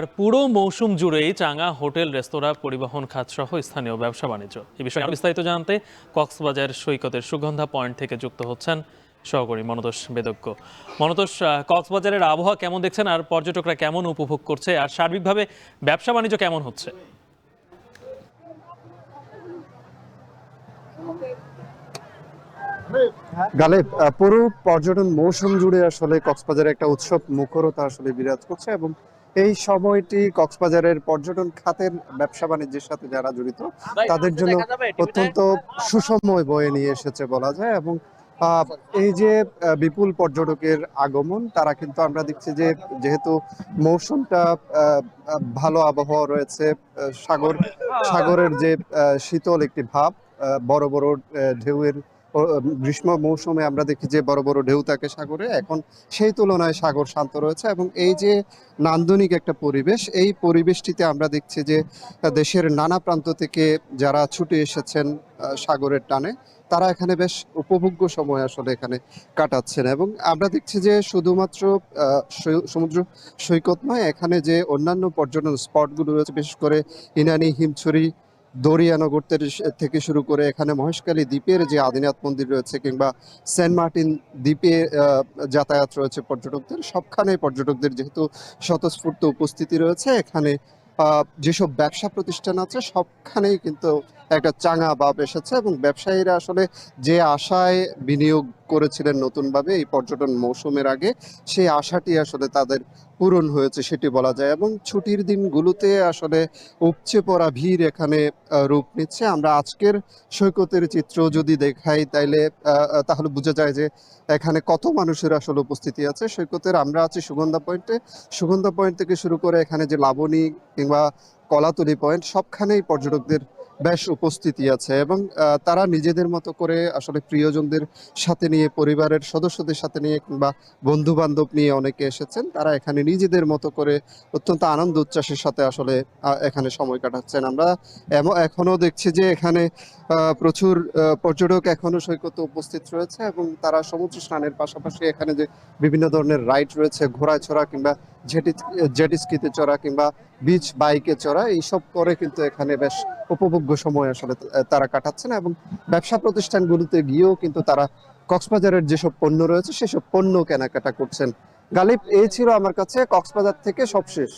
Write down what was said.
আর পুরো মৌসুম জুড়েই চাঙা হোটেল, রেস্তোরাঁ, পরিবহন খাত সহ স্থানীয় ব্যবসা বাণিজ্য। এই বিষয়ে আরো বিস্তারিত জানতে কক্সবাজার সৈকতের সুগন্ধা পয়েন্ট থেকে যুক্ত হচ্ছেন সহকর্মী মনতোষ বেদজ্ঞ। মনতোষ, কক্সবাজারের আবহাওয়া কেমন দেখছেন আর পর্যটকরা কেমন উপভোগ করছে আর সার্বিকভাবে ব্যবসা বাণিজ্য কেমন হচ্ছে? গালেব, পুরো পর্যটন মৌসুম জুড়ে আসলে কক্সবাজারে একটা উৎসব মুখরতা আসলে বিরাজ করছে এবং এই সময়টি কক্সবাজারের পর্যটন খাতের ব্যবসা বাণিজ্যের সাথে যারা জড়িত তাদের জন্য অত্যন্ত সুসময় বয়ে নিয়ে এসেছে বলা যায়। এবং আহ, এই যে বিপুল পর্যটকের আগমন, তারা কিন্তু আমরা দেখছি যে যেহেতু মৌসুমটা ভালো আবহাওয়া রয়েছে, সাগরের যে শীতল একটি ভাব, বড় বড় ঢেউয়ের গ্রীষ্ম মৌসুমে আমরা দেখি যে বড় বড় ঢেউ থাকে সাগরে, এখন সেই তুলনায় সাগর শান্ত রয়েছে। এবং এই যে নান্দনিক একটা পরিবেশ, এই পরিবেশটিতে আমরা দেখছি যে দেশের নানা প্রান্ত থেকে যারা ছুটে এসেছেন সাগরের টানে, তারা এখানে বেশ উপভোগ্য সময় আসলে এখানে কাটাচ্ছেন। এবং আমরা দেখছি যে শুধুমাত্র সমুদ্র সৈকত নয়, এখানে যে অন্যান্য পর্যটন স্পটগুলো রয়েছে, বিশেষ করে ইনানি, হিমছড়ি, দরিয়ানগর থেকে শুরু করে এখানে মহেশখালী দ্বীপের যে আদিনাথ মন্দির রয়েছে, কিংবা সেন্ট মার্টিন দ্বীপে যাতায়াত রয়েছে পর্যটকদের, সবখানে পর্যটকদের যেহেতু স্বতঃস্ফূর্ত উপস্থিতি রয়েছে, এখানে যেসব ব্যবসা প্রতিষ্ঠান আছে সবখানেই কিন্তু একটা চাঙা ভাব এসেছে। এবং ব্যবসায়ীরা আসলে যে আশায় বিনিয়োগ করেছিলেন নতুনভাবে এই পর্যটন মৌসুমের আগে, সেই আশাটি আসলে তাদের পূরণ হয়েছে সেটি বলা যায়। এবং ছুটির দিনগুলোতে আসলে উপচে পড়া ভিড় এখানে রূপ নিচ্ছে। আমরা আজকের সৈকতের চিত্র যদি দেখাই তাহলে বোঝা যায় যে এখানে কত মানুষের আসলে উপস্থিতি আছে সৈকতের। আমরা আছি সুগন্ধা পয়েন্টে। সুগন্ধা পয়েন্ট থেকে শুরু করে এখানে যে লাবণী কিংবা কলাতলি পয়েন্ট, সবখানেই পর্যটকদের বেশ উপস্থিতি আছে। এবং তারা নিজেদের মতো করে আসলে প্রিয়জনদের সাথে নিয়ে, পরিবারের সদস্যদের সাথে নিয়ে কিংবা বন্ধু বান্ধব নিয়ে অনেকে এসেছেন, তারা এখানে নিজেদের মতো করে অত্যন্ত আনন্দ উচ্ছ্বাসের সাথে আসলে এখানে সময় কাটাচ্ছেন। আমরা এখনো দেখছি যে এখানে প্রচুর পর্যটক এখনো সৈকতে উপস্থিত রয়েছে এবং তারা সমুদ্র স্নানের পাশাপাশি এখানে যে বিভিন্ন ধরনের রাইড রয়েছে, ঘোড়ায় চড়া কিংবা জেট স্কিতে চড়া কিংবা বিচ বাইকে চড়া, এইসব করে কিন্তু এখানে বেশ উপভোগ্য সময় আসলে তারা কাটাচ্ছেন। এবং ব্যবসা প্রতিষ্ঠানগুলোতে গিয়েও কিন্তু তারা কক্সবাজারের যেসব পণ্য রয়েছে সেসব পণ্য কেনাকাটা করছেন। গালিব, এই ছিল আমার কাছে কক্সবাজার থেকে সবশেষ।